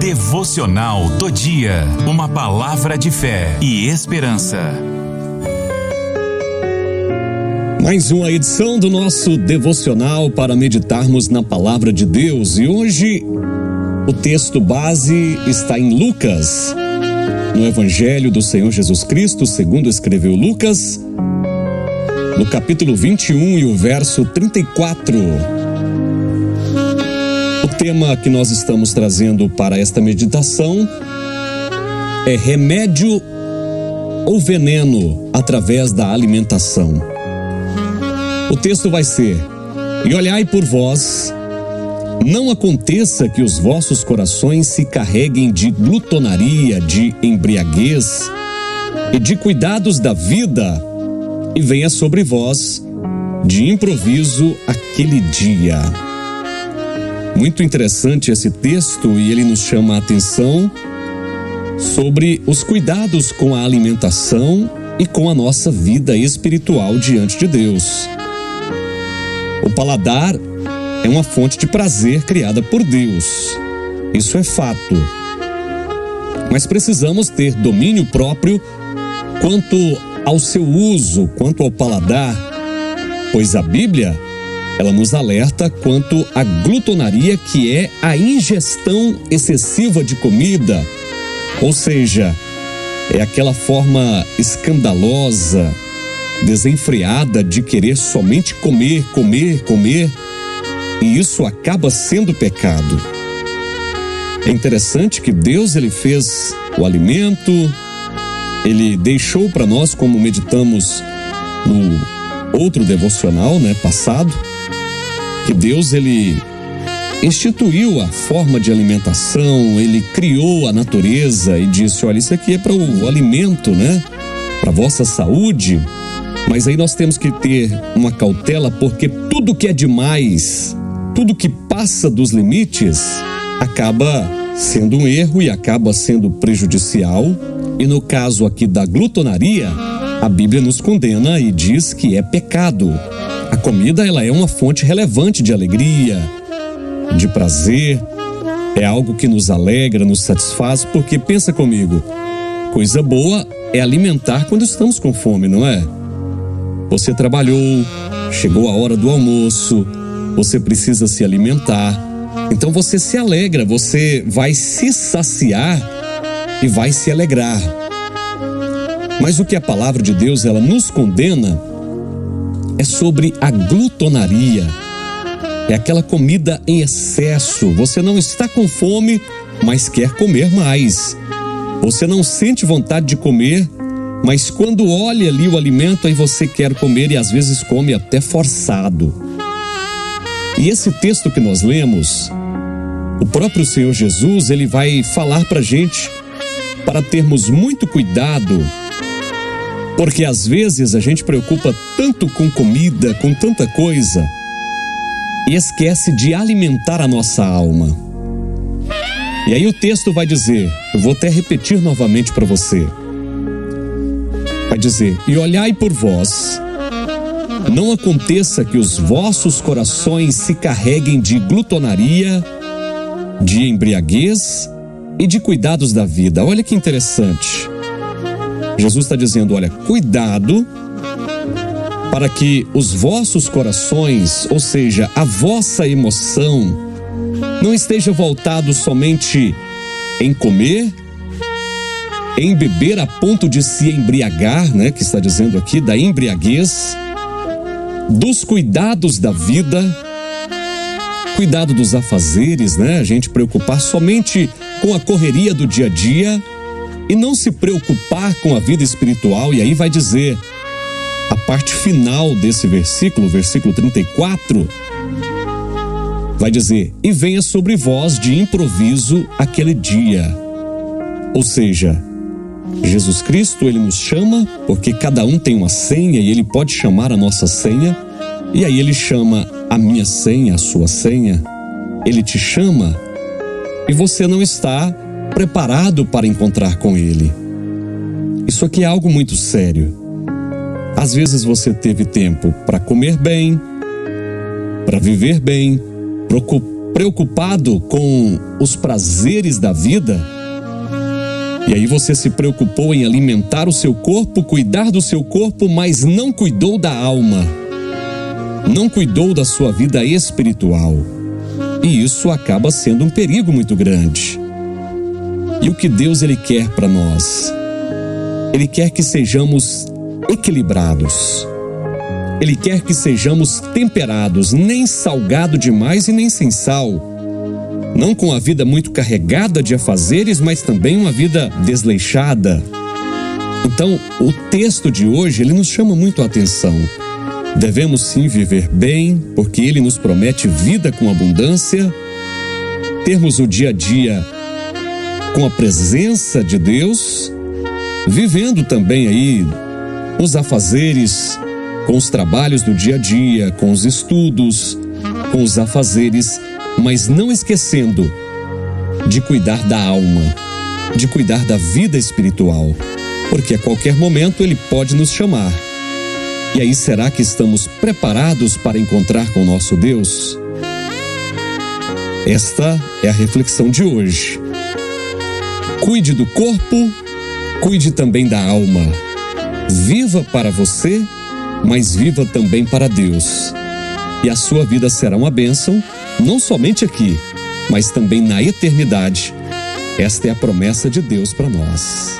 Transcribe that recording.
Devocional do dia. Uma palavra de fé e esperança. Mais uma edição do nosso devocional para meditarmos na palavra de Deus. E hoje o texto base está em Lucas, no Evangelho do Senhor Jesus Cristo, segundo escreveu Lucas, no capítulo 21 e o verso 34. O tema que nós estamos trazendo para esta meditação é remédio ou veneno através da alimentação. O texto vai ser: e olhai por vós, não aconteça que os vossos corações se carreguem de glutonaria, de embriaguez e de cuidados da vida, e venha sobre vós de improviso aquele dia. Muito interessante esse texto, e ele nos chama a atenção sobre os cuidados com a alimentação e com a nossa vida espiritual diante de Deus. O paladar é uma fonte de prazer criada por Deus. Isso é fato. Mas precisamos ter domínio próprio quanto ao seu uso, quanto ao paladar, pois a Bíblia, ela nos alerta quanto à glutonaria, que é a ingestão excessiva de comida, ou seja, é aquela forma escandalosa, desenfreada de querer somente comer, e isso acaba sendo pecado. É interessante que Deus, ele fez o alimento, ele deixou para nós, como meditamos no outro devocional, passado, que Deus, ele instituiu a forma de alimentação, ele criou a natureza e disse: olha, isso aqui é para o alimento, para a vossa saúde. Mas aí nós temos que ter uma cautela, porque tudo que é demais, tudo que passa dos limites, acaba sendo um erro e acaba sendo prejudicial. E no caso aqui da glutonaria, a Bíblia nos condena e diz que é pecado. A comida, ela é uma fonte relevante de alegria, de prazer, é algo que nos alegra, nos satisfaz, porque pensa comigo, coisa boa é alimentar quando estamos com fome, não é? Você trabalhou, chegou a hora do almoço, você precisa se alimentar, então você se alegra, você vai se saciar e vai se alegrar. Mas o que a palavra de Deus, ela nos condena é sobre a glutonaria. É aquela comida em excesso. Você não está com fome, mas quer comer mais. Você não sente vontade de comer, mas quando olha ali o alimento, aí você quer comer e às vezes come até forçado. E esse texto que nós lemos, o próprio Senhor Jesus, ele vai falar pra gente para termos muito cuidado, porque às vezes a gente preocupa tanto com comida, com tanta coisa, e esquece de alimentar a nossa alma. E aí o texto vai dizer, eu vou até repetir novamente para você, vai dizer: e olhai por vós, não aconteça que os vossos corações se carreguem de glutonaria, de embriaguez e de cuidados da vida. Olha que interessante. Jesus está dizendo: olha, cuidado para que os vossos corações, ou seja, a vossa emoção, não esteja voltado somente em comer, em beber a ponto de se embriagar, que está dizendo aqui, da embriaguez, dos cuidados da vida, cuidado dos afazeres, a gente preocupar somente com a correria do dia a dia e não se preocupar com a vida espiritual. E aí vai dizer, a parte final desse versículo, versículo 34, vai dizer: e venha sobre vós de improviso aquele dia. Ou seja, Jesus Cristo, ele nos chama, porque cada um tem uma senha e ele pode chamar a nossa senha, e aí ele chama a minha senha, a sua senha, ele te chama e você não está preparado para encontrar com ele. Isso aqui é algo muito sério. Às vezes você teve tempo para comer bem, para viver bem, preocupado com os prazeres da vida, e aí você se preocupou em alimentar o seu corpo, cuidar do seu corpo, mas não cuidou da alma, não cuidou da sua vida espiritual. E isso acaba sendo um perigo muito grande. E o que Deus ele quer para nós? Ele quer que sejamos equilibrados. Ele quer que sejamos temperados, nem salgado demais e nem sem sal. Não com a vida muito carregada de afazeres, mas também uma vida desleixada. Então, o texto de hoje, ele nos chama muito a atenção. Devemos sim viver bem, porque ele nos promete vida com abundância, termos o dia a dia com a presença de Deus, vivendo também aí os afazeres, com os trabalhos do dia a dia, com os estudos, com os afazeres, mas não esquecendo de cuidar da alma, de cuidar da vida espiritual, porque a qualquer momento ele pode nos chamar. E aí, será que estamos preparados para encontrar com o nosso Deus? Esta é a reflexão de hoje. Cuide do corpo, cuide também da alma. Viva para você, mas viva também para Deus. E a sua vida será uma bênção, não somente aqui, mas também na eternidade. Esta é a promessa de Deus para nós.